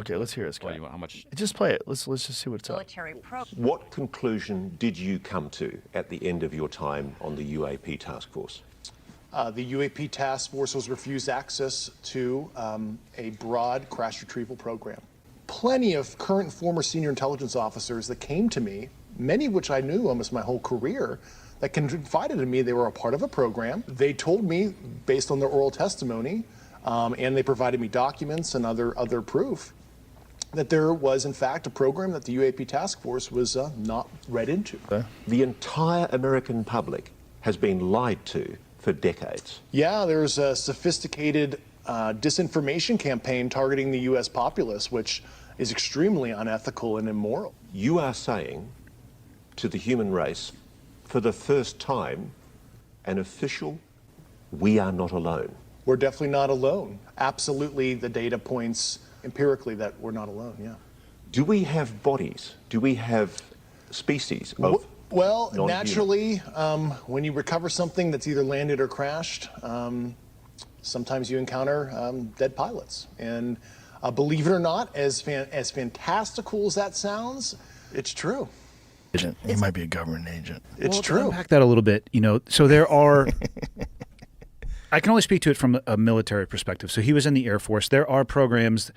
Okay, let's hear this guy. What do you want? How much? Just play it. Let's just see what's up. What conclusion did you come to at the end of your time on the UAP task force? The UAP task force was refused access to a broad crash retrieval program. Plenty of current and former senior intelligence officers that came to me, many of which I knew almost my whole career, that confided in me they were a part of a program. They told me, based on their oral testimony, and they provided me documents and other proof, that there was, in fact, a program that the UAP task force was not read into. The entire American public has been lied to for decades. Yeah, there's a sophisticated disinformation campaign targeting the U.S. populace, which is extremely unethical and immoral. You are saying to the human race, for the first time, an official, we are not alone. We're definitely not alone. Absolutely, the data points empirically that we're not alone, yeah. Do we have bodies? Do we have species of Well, non-human? naturally, when you recover something that's either landed or crashed, sometimes you encounter dead pilots. And believe it or not, as fantastical as that sounds, it's true. He might be a government agent. It's To true. unpack that a little bit, so there are. I can only speak to it from a military perspective. So he was in the Air Force. There are programs,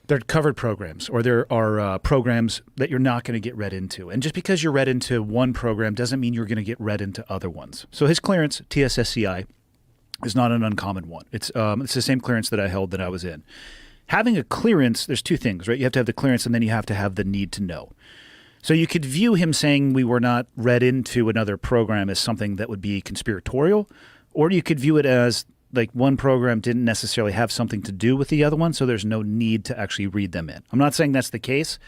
they're covered programs, or there are programs that you're not going to get read into. And just because you're read into one program doesn't mean you're going to get read into other ones. So his clearance, TSSCI, is not an uncommon one. It's the same clearance that I held that I was in. Having a clearance, there's two things, right? You have to have the clearance and then you have to have the need to know. So you could view him saying we were not read into another program as something that would be conspiratorial, or you could view it as like one program didn't necessarily have something to do with the other one, so there's no need to actually read them in. I'm not saying that's the case,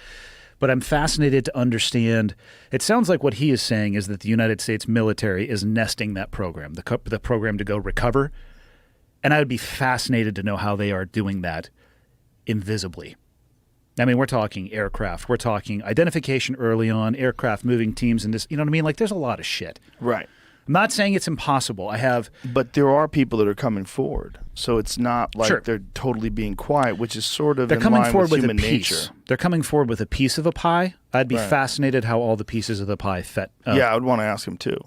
but I'm fascinated to understand. It sounds like what he is saying is that the United States military is nesting that program, the program to go recover, and I would be fascinated to know how they are doing that invisibly. I mean, we're talking aircraft. We're talking identification early on, aircraft moving teams, and this. You know what I mean? Like, there's a lot of shit. Right. I'm not saying it's impossible. But there are people that are coming forward, so it's not like Sure. they're totally being quiet, which is sort of They're in coming line forward with with a human piece. nature. They're coming forward with a piece of a pie. I'd be Right. fascinated how all the pieces of the pie fit. Yeah, I would want to ask him too.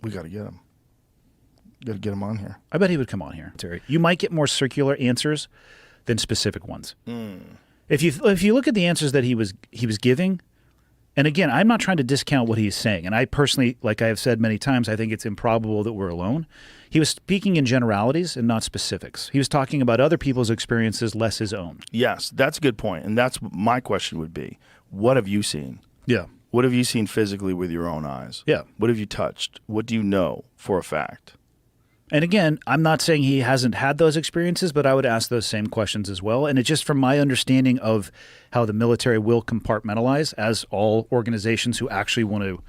We got to get him. Got to get him on here. I bet he would come on here, Terry. You might get more circular answers than specific ones. If you look at the answers that he was giving, and again, I'm not trying to discount what he's saying, and I personally, like I have said many times, I think it's improbable that we're alone. He was speaking in generalities and not specifics. He was talking about other people's experiences, less his own. Yes, that's a good point, and that's what my question would be. What have you seen? Yeah. What have you seen physically with your own eyes? Yeah. What have you touched? What do you know for a fact? And again, I'm not saying he hasn't had those experiences, but I would ask those same questions as well. And it's just from my understanding of how the military will compartmentalize, as all organizations who actually want to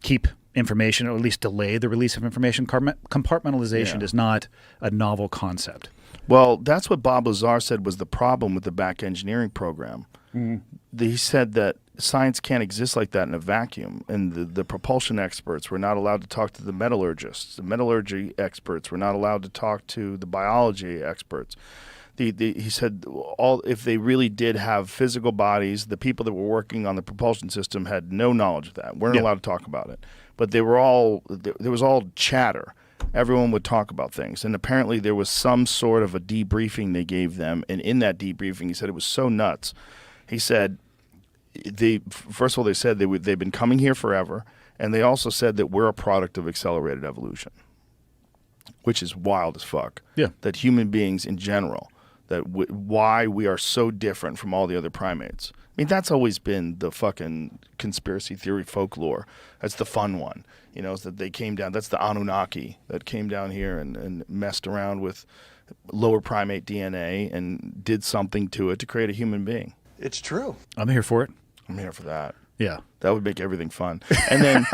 keep information, or at least delay the release of information. Compartmentalization is not a novel concept. Well, that's what Bob Lazar said was the problem with the back engineering program. He said that science can't exist like that in a vacuum, and the propulsion experts were not allowed to talk to the metallurgists. The metallurgy experts were not allowed to talk to the biology experts. He said if they really did have physical bodies, the people that were working on the propulsion system had no knowledge of that, weren't allowed to talk about it. But there was all chatter. Everyone would talk about things, and apparently there was some sort of a debriefing they gave them, and in that debriefing he said it was so nuts. He said, first of all, they said they've been coming here forever, and they also said that we're a product of accelerated evolution, which is wild as fuck. Yeah. That human beings in general, why we are so different from all the other primates. I mean, that's always been the fucking conspiracy theory folklore. That's the fun one, is that they came down. That's the Anunnaki that came down here and messed around with lower primate DNA and did something to it to create a human being. It's true. I'm here for it. I'm here for that. Yeah. That would make everything fun. And then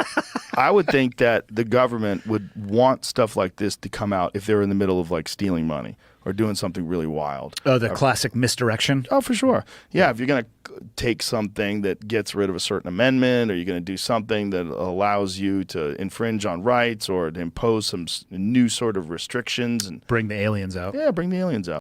I would think that the government would want stuff like this to come out if they're in the middle of like stealing money or doing something really wild. Oh, the classic misdirection? Oh, for sure. Yeah, if you're going to take something that gets rid of a certain amendment, or you're going to do something that allows you to infringe on rights or to impose some new sort of restrictions. And Bring the aliens out. yeah, bring the aliens out.